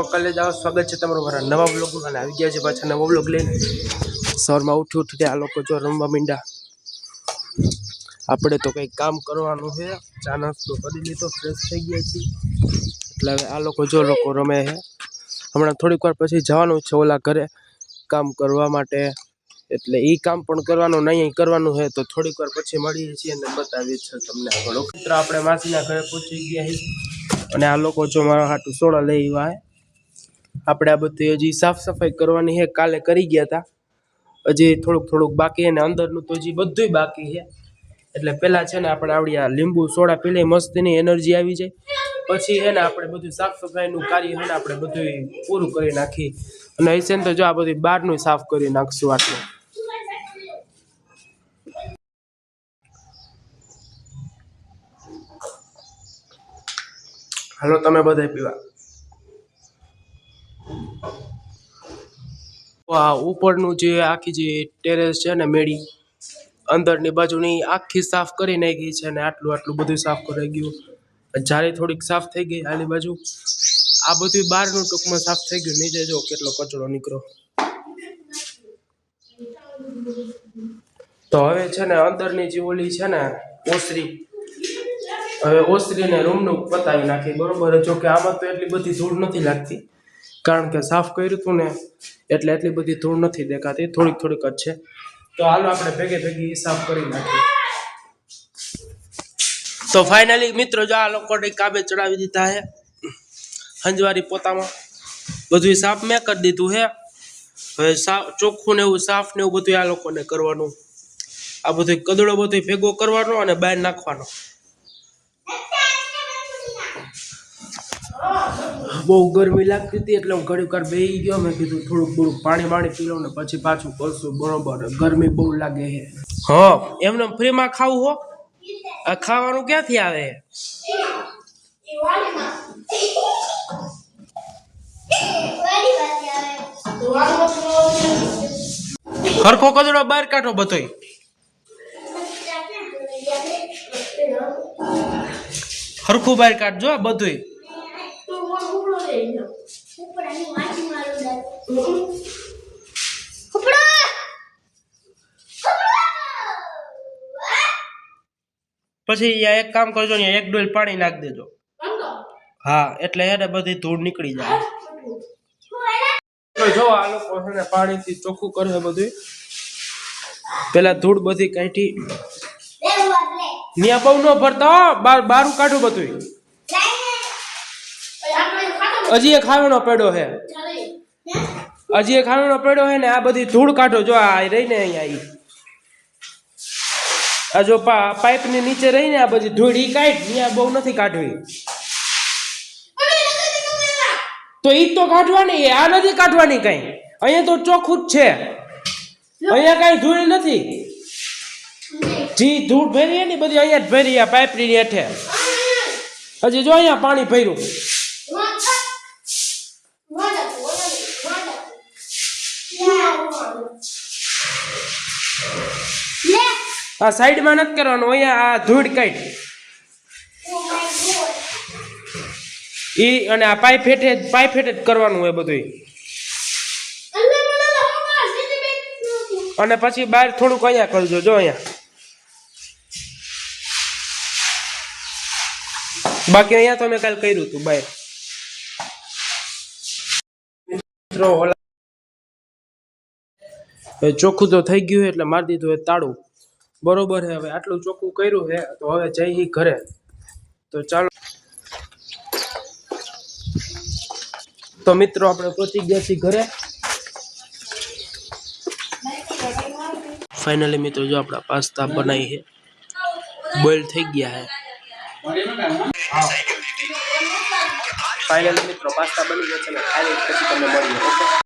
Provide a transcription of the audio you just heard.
કાલે જાવ સ્વાગત છે તમારું મારા નવા બ્લોગ અને આવી ગયા છે પાછા નવો બ્લોગ લઈને। સવારમાં ઉઠી આ લોકો જો રમવા માંડ્યા। આપણે તો કંઈક કામ કરવાનું છે। ચા નાસ્તો કરી લીધો, ફ્રેશ થઈ ગયા છીએ એટલે હવે આ લોકો જો રમે છે। હમણાં થોડીક વાર પછી જવાનું છે ઓલા ઘરે કામ કરવા માટે, એટલે એ કામ પણ કરવાનું નહીં કરવાનું છે તો થોડીક વાર પછી મળીએ છીએ અને બતાવીએ છીએ તમને આગળ। મિત્ર આપણે માસીના ઘરે પહોંચી ગયા છીએ અને આ લોકો જો મારા હાટુ સોડા લઈ આવ્યા છે। આપણે આ બધી હજી સાફ સફાઈ કરવાની છે, કાલે કરી ગયા હતા, હજી થોડુંક બાકી છે ને અંદરનું તો હજી બધુંય બાકી છે। એટલે પેલા છે ને આપણે આવડી આ લીંબુ સોડા પી લઈ, મસ્તીની એનર્જી આવી જાય, પછી છે ને આપણે બધું સાફ સફાઈનું કાર્ય છે ને આપણે બધું પૂરું કરી નાખી અને એ છે ને તો જો આ બધું બહારનું સાફ કરી નાખશું આટલું। હાલો તમે બધા પીવા। ઉપરનું જે આખી જે ટેરેસ છે ને મેળી અંદરની બાજુની આખી સાફ કરી નાખી છે ને આટલું બધું સાફ કરાઈ ગયું। જારી થોડીક સાફ થઈ ગઈ આલી બાજુ, આ બધું બહારનું ટૂંકમાં સાફ થઈ ગયું। નીચે જો કેટલો કચરો નીકળ્યો। તો હવે છે ને અંદરની જે ઓલી છે ને ઓસરી, હવે ઓસરીને રૂમનું પતાવી નાખી બરોબર। જો કે આમાં તો એટલી બધી ધૂળ નથી લાગતી, કારણ કે સાફ કર્યું હતું ને એટલે એટલી બધી ધૂળ નથી દેખાતી, થોડીક જ છે। તો હાલો આપણે ભેગી સાફ કરી નાખીએ। તો ફાઇનલી મિત્રો જો આ લોકોને કામે ચડાવી દીધા છે। હંજવારી પોતામાં બધું સાફ મેં કરી દીધું છે। હવે ચોખ્ખું ને એવું સાફ ને એવું બધું આ લોકોને કરવાનું। આ બધું કદડો બધું ભેગો કરવાનો અને બહાર નાખવાનો। બહુ ગરમી લાગતી હતી એટલે હું ઘડીક વાર બેસી ગયો। મેં કીધું થોડુંક પાણી પી લઉં ને પછી પાછું કરશું બરોબર। ગરમી બહુ લાગે છે। હા એમને ફ્રીમાં ખાવું હો, આ ખાવાનું ક્યાંથી આવે? હરખો કચરો બહાર કાઢો બધોય, હરખું બહાર કાઢજો બધુંય। પછી એક કામ કરજો ને, એક ડોલ પાણી નાખી દેજો। હા એટલે એને બધી ધૂળ નીકળી જાય। જો આ લોકો છે ને પાણીથી ચોખ્ખું કરે બધું, પેલા ધૂળ બધી કાઢી, ન્યા બહુ ન ભરતા, બારું કાઢું બધું। હજી એક ખાવાનો પડ્યો છે, ને આ બધી ધૂળ કાઢો। જો આ રહી ને અહીંયા આ જો પાઇપ ની નીચે રહી ને આ બધી ધૂળ ઈ કાઢ, ત્યાં બહુ નથી કાઢવી। તો ઈ તો કાઢવાની, આ નથી કાઢવાની કઈ। અહીંયા તો ચોખ્ખું જ છે, અહીંયા કઈ ધૂળ નથી। જી ધૂળ ભરી ને બધી અહીંયા જ ભરી, આ પાઇપ ની હેઠે હજી જો અહીંયા પાણી ભર્યું। આ સાઈડ માં નથી કરવાનું, અહીંયા આ ધૂળ કાઢ ઈ, અને આ પાઇપ હેઠે જ કરવાનું હોય બધું। અને પછી બહાર થોડુંક અહીંયા કરજો, જો અહીંયા, બાકી અહીંયા તો મેં કાલે કર્યું હતું બહાર। ચોખ્ખું તો થઈ ગયું એટલે મારી દીધું એ તાળું બરોબર છે। હવે આટલું ચોખ્ખું કર્યું છે તો હવે જઈ ઘરે। તો ચાલો તો મિત્રો આપણે પહોંચી ગયા છીએ ઘરે। ફાઇનલી મિત્રો જો આપણા પાસ્તા બનાવી છે, બોઇલ થઈ ગયા છે। ફાઇનલી મિત્રો પાસ્તા બની ગયા છે ને, ખાઈ પછી તમને મળીએ।